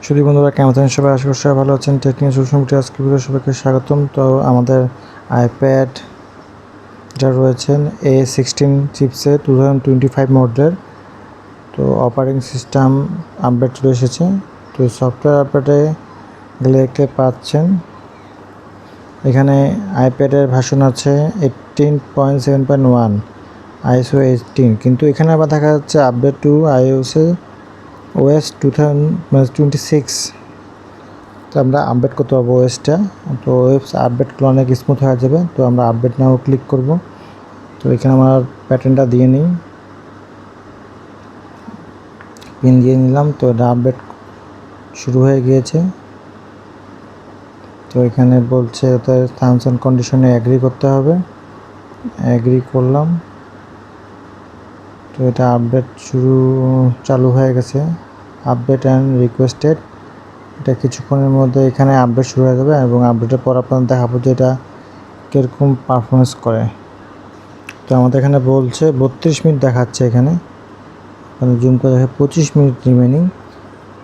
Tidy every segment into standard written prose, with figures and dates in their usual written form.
সুধী বন্ধুরা, কেমন আছেন সবাই? আশা করি সবাই ভালো আছেন। টেকনিক্যাল সলিউশন আজকে ভিডিও সবাইকে স্বাগতম। তো আমাদের আইপ্যাড যা রয়েছেন A16 চিপসে 2025 মডেলের, তো অপারেটিং সিস্টেম আপডেট চলে এসেছে। তো সফটওয়্যার আপডেটে গেলে দেখতে পাচ্ছেন এখানে আইপ্যাডের ভার্সন আছে 18.7.1 ISO 18, কিন্তু এখানে আবার দেখা যাচ্ছে আপডেট টু OS 2026। তো আমরা আপডেট করতে পারবো ওএসটা। তো ওএস আপডেট করলে অনেক স্মুথ হয়ে যাবে। তো আমরা আপডেট নাও ক্লিক করব। তো এখানে আমার প্যাটার্নটা দিয়ে নিই, পিন দিয়ে নিলাম। তো এটা আপডেট শুরু হয়ে গিয়েছে। তো এখানে বলছে তার টার্মস অ্যান্ড কন্ডিশনে অ্যাগ্রি করতে হবে, অ্যাগ্রি করলাম। তো এটা আপডেট চালু হয়ে গেছে, আপডেট অ্যান্ড রিকোয়েস্টেড। এটা কিছুক্ষণের মধ্যে এখানে আপডেট শুরু হয়ে যাবে এবং আপডেটের পর আপনাদের দেখাবো যে এটা কীরকম পারফরমেন্স করে। তো আমাদের এখানে বলছে 32 মিনিট দেখাচ্ছে, এখানে জুম করে দেখে 25 মিনিট রিমেনিং।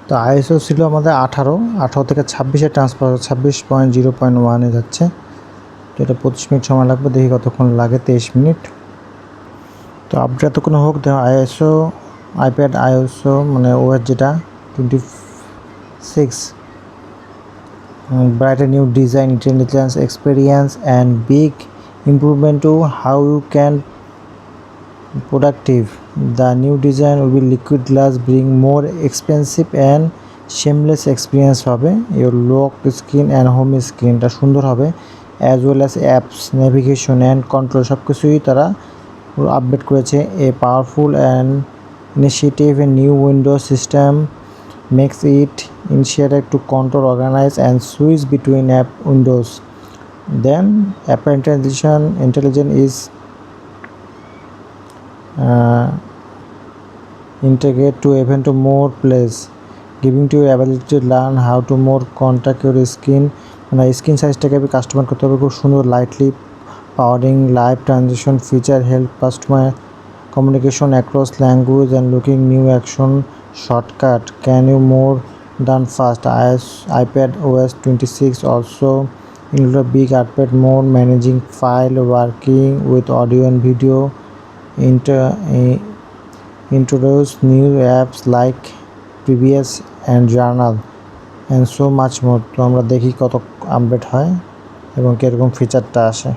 তো আইএসও ছিল আমাদের 18 থেকে 26-এ ট্রান্সফার 26.0.1-এ যাচ্ছে। তো এটা 25 মিনিট সময় লাগবে, দেখি কতক্ষণ লাগে। 23 মিনিট। তো আপডেট এতক্ষণ হোক। দেখো আইপ্যাড আইএসও মানে ওএস যেটা 26, brighter new design, intelligence, experience and big improvement to how you can productive. The new design will be liquid glass, bring more expensive and seamless experience হবে। your lock screen and home screen টা সুন্দর হবে, as well as apps, navigation and control সব কিছুই তারা update করেছে। a powerful and initiative a new Windows system makes it easier to control, organize and switch between app windows. Then Apple Intelligence is integrate to even to more place, giving to you ability to learn how to more contact your skin মানে screen সাইজটাকে customer করতে হবে খুব সুন্দর। Lightly powering live transition feature help customer communication across language and looking new action shortcut can you more done fast. iPad OS 26 also include a big iPad mode, managing file, working with audio and video, introduce new apps like previous and journal and so much more. তো আমরা দেখি কত update হয় এবং কীরকম ফিচারটা আসে।